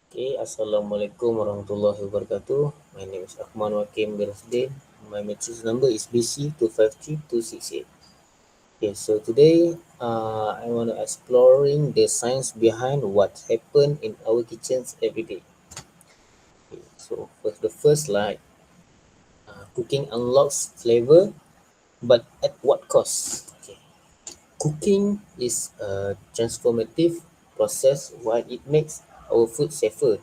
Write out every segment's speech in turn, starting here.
Okay, Assalamualaikum warahmatullahi wabarakatuh. My name is Ahmad Wakim Birasdin. My matrix number is BC253268. Okay, so today I want to exploring the science behind what happen in our kitchens every day. Okay, so for the first slide, cooking unlocks flavor, but at what cost? Okay, cooking is a transformative process while it makes our food safer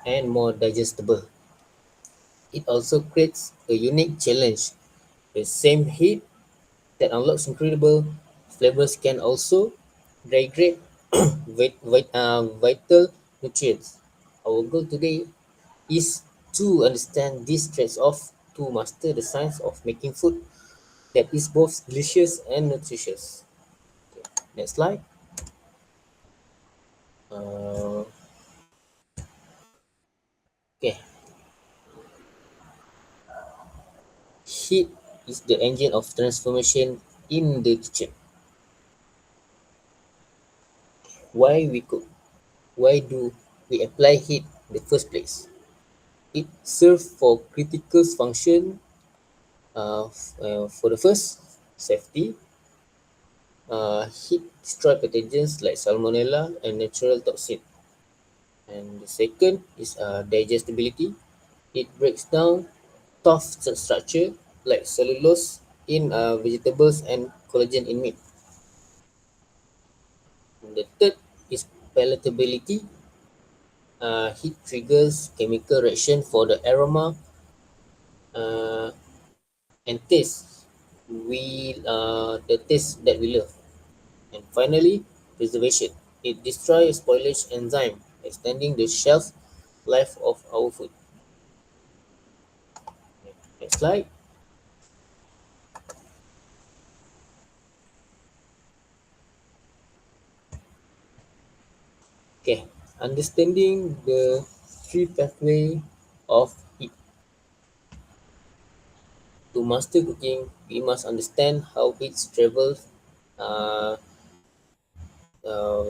and more digestible. It also creates a unique challenge. The same heat that unlocks incredible flavors can also degrade vital nutrients. Our goal today is to understand these trades-off to master the science of making food that is both delicious and nutritious. Next slide. Uh, okay, heat is the engine of transformation in the kitchen. Why we cook? Why do we apply heat in the first place? It serves for critical function. For the first, safety. Heat destroy pathogens like salmonella and natural toxin. And the second is digestibility. It breaks down tough structure like cellulose in vegetables and collagen in meat. And the third is palatability. Heat triggers chemical reaction for the aroma uh, and taste the taste that we love. And finally, preservation. It destroys spoilage enzyme, extending the shelf life of our food. Next slide. Okay, understanding the three pathway of heat. To master cooking, we must understand how heat travels. Uh,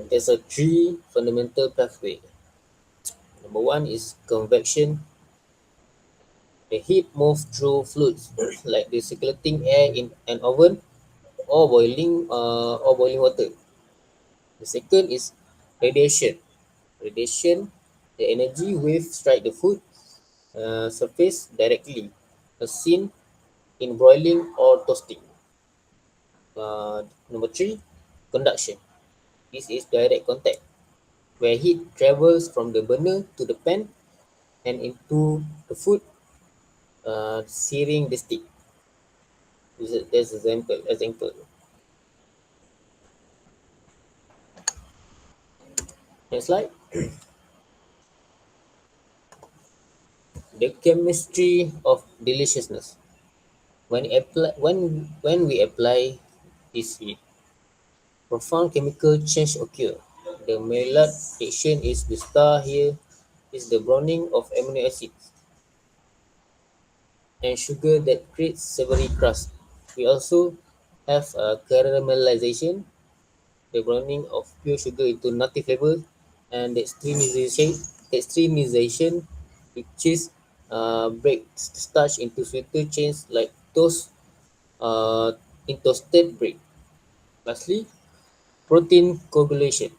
there's a three fundamental pathway. Number one is convection. The heat moves through fluids like the circulating air in an oven or boiling water. The second is radiation. Radiation, the energy wave strike the food surface directly, as seen in broiling or toasting. Number three, conduction. This is direct contact, where heat travels from the burner to the pan and into the food, searing the stick. There's example. Next slide. The chemistry of deliciousness. When we apply this heat, profound chemical change occur. The Maillard reaction is the star here is the browning of amino acids and sugar that creates savory crust. We also have a caramelization, the browning of pure sugar into nutty flavor, and the extremization, which is breaks starch into sweeter chains like toast in toasted bread. Lastly, protein coagulation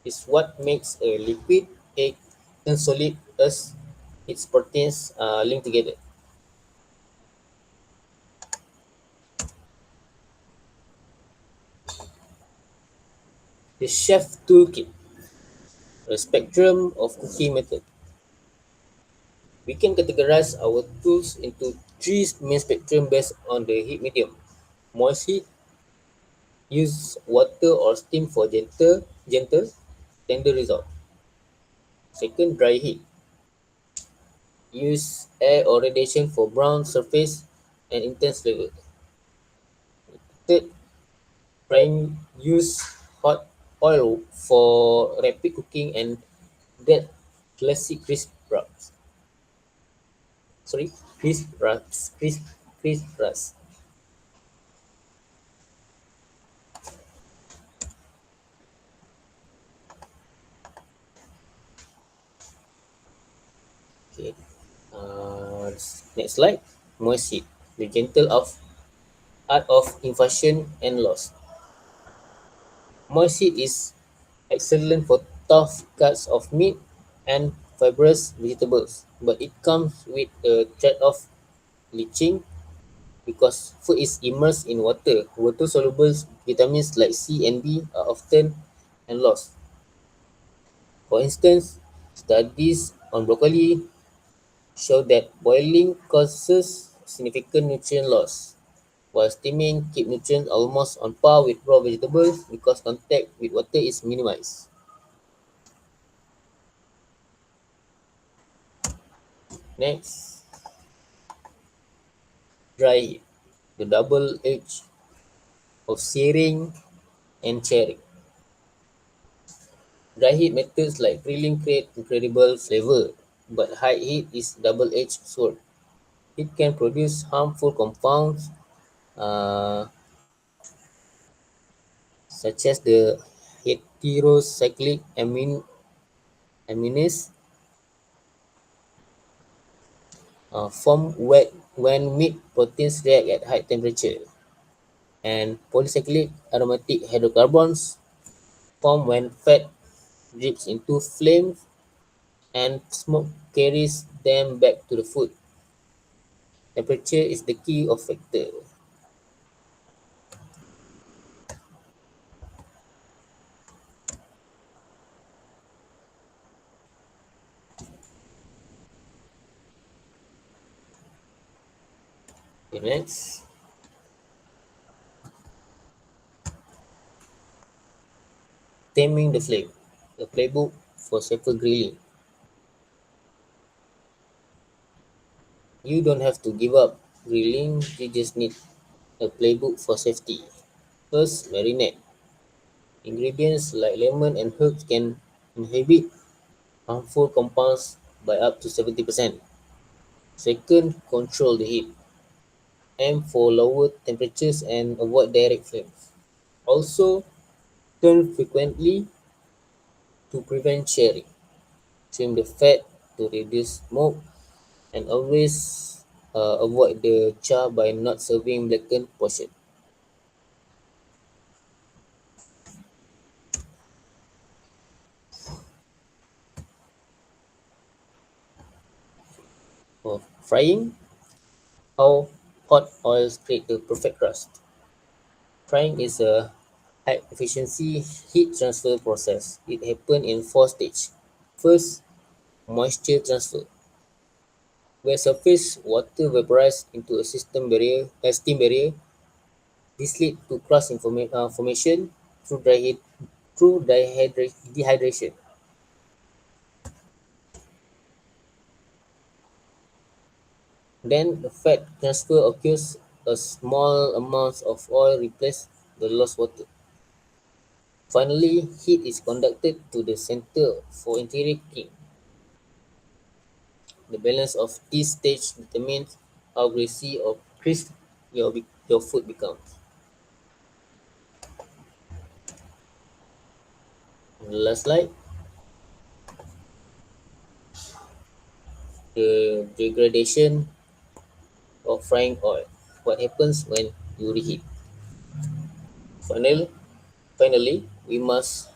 is what makes a liquid egg turn solid as its proteins link together. The chef toolkit, a spectrum of cooking method. We can categorize our tools into three main spectrum based on the heat medium. Moist heat, use water or steam for gentle, tender result. Second, dry heat, use air or radiation for brown surface and intense flavor. Third, frying, use hot oil for rapid cooking and that classic crisp wraps. Sorry, crisp wraps. Okay. Next slide. Moist heat, the gentle of art of infusion and loss. Moist heat is excellent for tough cuts of meat and fibrous vegetables, but it comes with a trade-off: leaching, because food is immersed in water. Water-soluble vitamins like C and B are often lost. For instance, studies on broccoli show that boiling causes significant nutrient loss, while steaming keeps nutrients almost on par with raw vegetables because contact with water is minimized. Next, dry heat, the double edge of searing and charring. Dry heat methods like grilling create incredible flavor, but high heat is double-edged sword. It can produce harmful compounds uh, such as the heterocyclic amines formed when meat proteins react at high temperature, and polycyclic aromatic hydrocarbons form when fat drips into flames and smoke carries them back to the food. Temperature is the key of factor. Okay, next, taming the flame, a playbook for safer grilling. You don't have to give up grilling, you just need a playbook for safety. First, marinade. Ingredients like lemon and herbs can inhibit harmful compounds by up to 70%. Second, control the heat. Aim for lower temperatures and avoid direct flames. Also, turn frequently to prevent charring. Trim the fat to reduce smoke and always avoid the char by not serving blackened portion. For frying, how hot oils create the perfect crust. Frying is a high efficiency heat transfer process. It happens in four stages. First, moisture transfer, where surface water vaporizes into a steam barrier. This leads to crust formation through dehydration. Then the fat transfer occurs. A small amounts of oil replace the lost water. Finally, heat is conducted to the center for interior cooking. The balance of this stage determines how greasy or crisp your food becomes. And the last slide, the degradation of frying oil. What happens when you reheat? Finally, finally, we must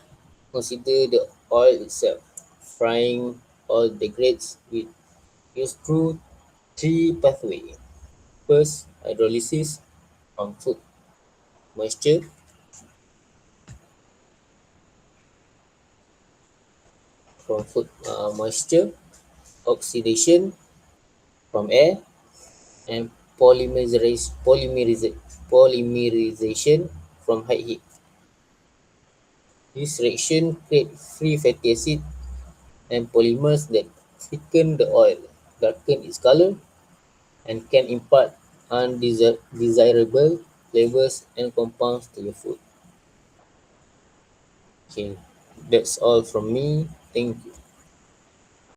consider the oil itself. Frying oil degrades with used through three pathways. First, hydrolysis from food moisture, moisture, oxidation from air, and polymerization from high heat. This reaction creates free fatty acid and polymers that thicken the oil, darken its color, and can impart undesirable flavors and compounds to your food. Okay, that's all from me. Thank you.